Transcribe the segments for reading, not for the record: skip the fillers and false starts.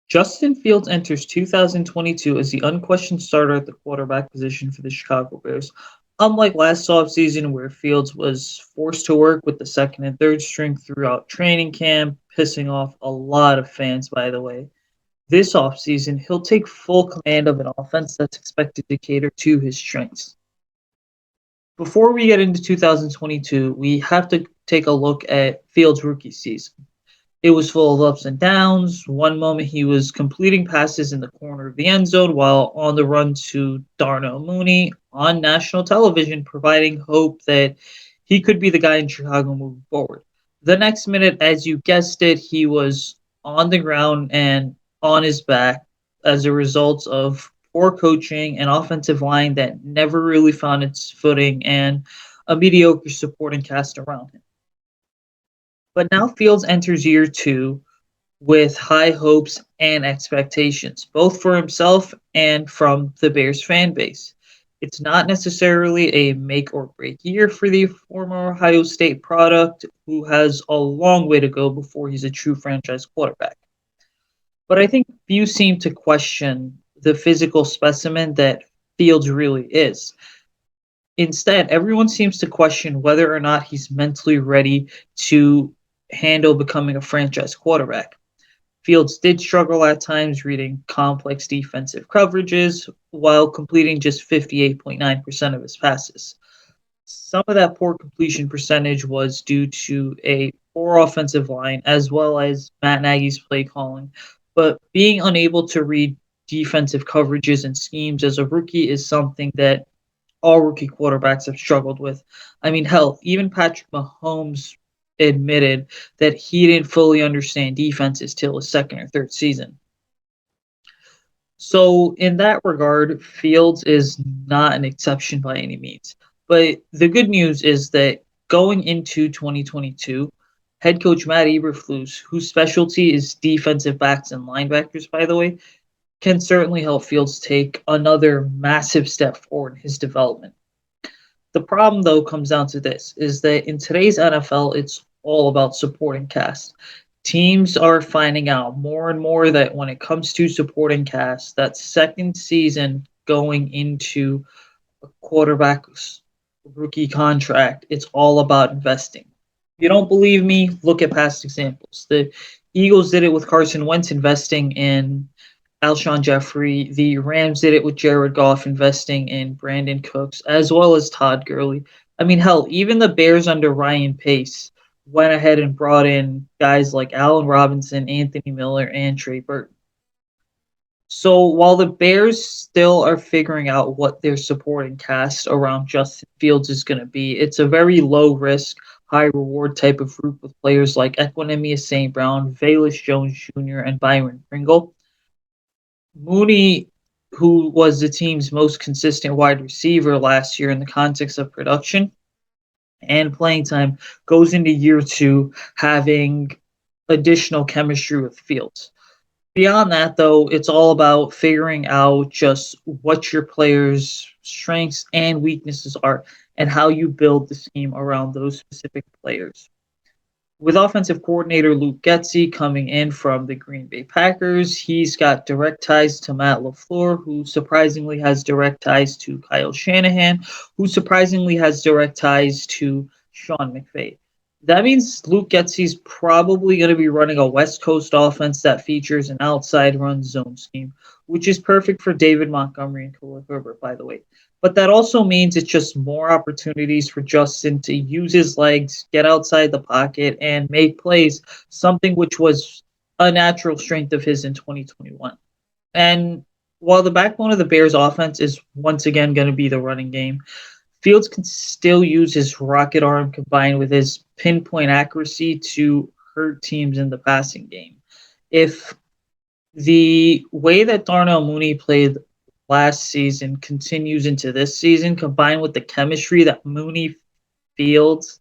Justin Fields enters 2022 as the unquestioned starter at the quarterback position for the Chicago Bears. Unlike last offseason, where Fields was forced to work with the second and third string throughout training camp, pissing off a lot of fans, by the way, this offseason, he'll take full command of an offense that's expected to cater to his strengths. Before we get into 2022, we have to take a look at Fields' rookie season. It was full of ups and downs. One moment he was completing passes in the corner of the end zone while on the run to Darnell Mooney on national television, providing hope that he could be the guy in Chicago moving forward. The next minute, as you guessed it, he was on the ground and on his back as a result of poor coaching, an offensive line that never really found its footing, and a mediocre supporting cast around him. But now Fields enters year two with high hopes and expectations, both for himself and from the Bears fan base. It's not necessarily a make or break year for the former Ohio State product, who has a long way to go before he's a true franchise quarterback. But I think few seem to question the physical specimen that Fields really is. Instead, everyone seems to question whether or not he's mentally ready to handle becoming a franchise quarterback. Fields did struggle at times reading complex defensive coverages while completing just 58.9% of his passes. Some of that poor completion percentage was due to a poor offensive line as well as Matt Nagy's play calling, but being unable to read defensive coverages and schemes as a rookie is something that all rookie quarterbacks have struggled with. I mean, hell, even Patrick Mahomes admitted that he didn't fully understand defenses till his second or third season. So, in that regard, Fields is not an exception by any means. But the good news is that going into 2022, head coach Matt Eberflus, whose specialty is defensive backs and linebackers, by the way, can certainly help Fields take another massive step forward in his development. The problem, though, comes down to this is that in today's NFL, it's all about supporting cast. Teams are finding out more and more that when it comes to supporting cast, that second season going into a quarterback's rookie contract, it's all about investing. If you don't believe me, look at past examples. The Eagles did it with Carson Wentz investing in Alshon Jeffrey. The Rams did it with Jared Goff investing in Brandon Cooks, as well as Todd Gurley. I mean, hell, even the Bears under Ryan Pace went ahead and brought in guys like Allen Robinson, Anthony Miller, and Trey Burton. So while the Bears still are figuring out what their supporting cast around Justin Fields is going to be, it's a very low risk, high reward type of group with players like Equanimous St. Brown, Velus Jones Jr., and Byron Pringle. Mooney, who was the team's most consistent wide receiver last year in the context of production and playing time, goes into year two having additional chemistry with Fields. Beyond that, though, it's all about figuring out just what your players' strengths and weaknesses are and how you build the scheme around those specific players. With offensive coordinator Luke Getsy coming in from the Green Bay Packers, he's got direct ties to Matt LaFleur, who surprisingly has direct ties to Kyle Shanahan, who surprisingly has direct ties to Sean McVay. That means Luke Getsy's probably going to be running a West Coast offense that features an outside run zone scheme, which is perfect for David Montgomery and Khalil Herbert, by the way. But that also means it's just more opportunities for Justin to use his legs, get outside the pocket, and make plays, something which was a natural strength of his in 2021. And while the backbone of the Bears offense is once again going to be the running game, Fields can still use his rocket arm combined with his pinpoint accuracy to hurt teams in the passing game. If the way that Darnell Mooney played last season continues into this season, combined with the chemistry that Mooney, Fields,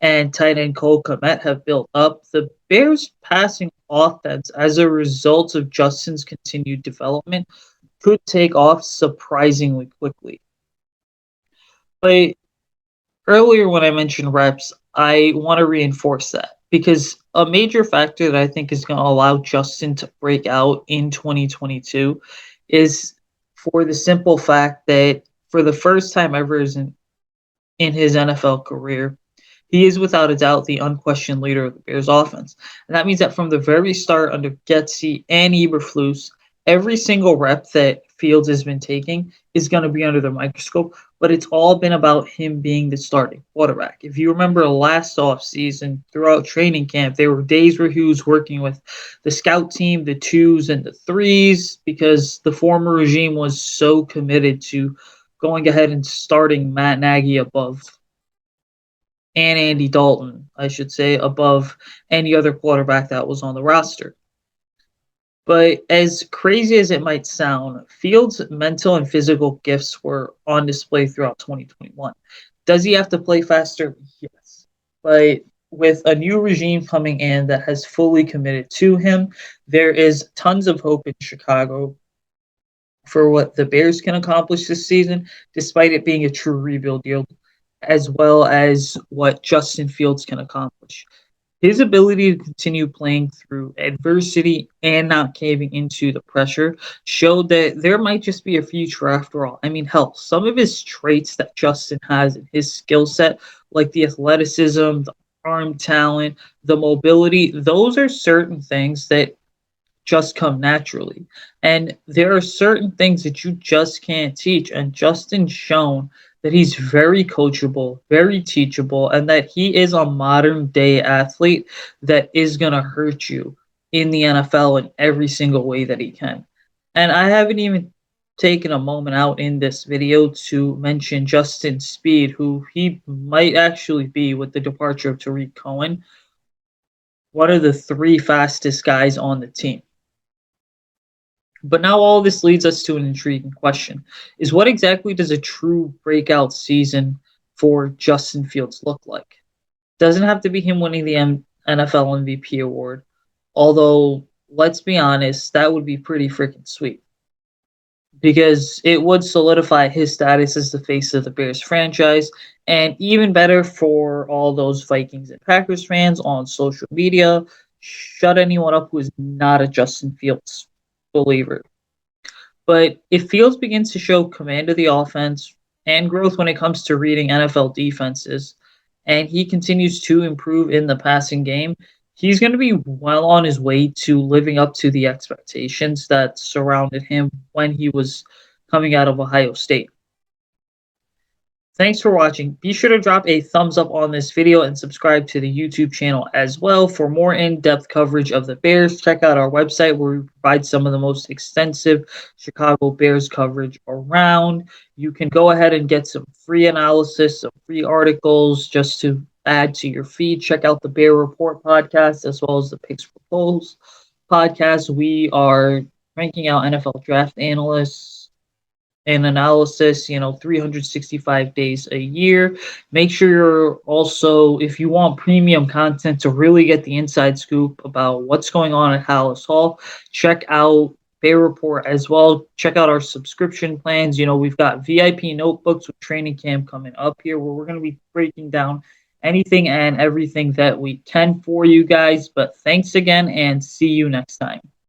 and tight end Cole Kmet have built up, the Bears' passing offense, as a result of Justin's continued development, could take off surprisingly quickly. But earlier, when I mentioned reps, I want to reinforce that. because a major factor that I think is going to allow Justin to break out in 2022 is for the simple fact that for the first time ever in his NFL career, he is without a doubt the unquestioned leader of the Bears offense. And that means that from the very start under Getsy and Eberflus, every single rep that Fields has been taking is going to be under the microscope, but it's all been about him being the starting quarterback. If you remember last offseason, throughout training camp, there were days where he was working with the scout team, the twos and the threes, because the former regime was so committed to going ahead and starting Matt Nagy above and Andy Dalton, I should say, above any other quarterback that was on the roster. But as crazy as it might sound, Fields' mental and physical gifts were on display throughout 2021. Does he have to play faster? Yes. But with a new regime coming in that has fully committed to him, there is tons of hope in Chicago for what the Bears can accomplish this season, despite it being a true rebuild year, as well as what Justin Fields can accomplish. His ability to continue playing through adversity and not caving into the pressure showed that there might just be a future after all. I mean, hell, some of his traits that Justin has in his skill set, like the athleticism, the arm talent, the mobility, those are certain things that just come naturally. And there are certain things that you just can't teach. And Justin's shown that he's very coachable, very teachable, and that he is a modern day athlete that is going to hurt you in the NFL in every single way that he can. And I haven't even taken a moment out in this video to mention Justin Speed, who he might actually be with the departure of Tariq Cohen, one of the three fastest guys on the team. But now all this leads us to an intriguing question: is what exactly does a true breakout season for Justin Fields look like? Doesn't have to be him winning the NFL MVP award, although let's be honest, that would be pretty freaking sweet because it would solidify his status as the face of the Bears franchise, and even better for all those Vikings and Packers fans on social media. Shut anyone up who is not a Justin Fields believer. But if Fields begins to show command of the offense and growth when it comes to reading NFL defenses, and he continues to improve in the passing game, he's going to be well on his way to living up to the expectations that surrounded him when he was coming out of Ohio State. Thanks for watching. Be sure to drop a thumbs up on this video and subscribe to the YouTube channel as well. For more in-depth coverage of the Bears, check out our website where we provide some of the most extensive Chicago Bears coverage around. You can go ahead and get some free analysis, some free articles just to add to your feed. Check out the Bear Report podcast as well as the Picks for Polls podcast. We are ranking out NFL draft analysts and analysis, 365 days a year. Make sure you're also, if you want premium content to really get the inside scoop about what's going on at Hallis Hall, check out Bear Report as well. Check out our subscription plans. We've got VIP notebooks with training camp coming up here where we're going to be breaking down anything and everything that we can for you guys. But thanks again and see you next time.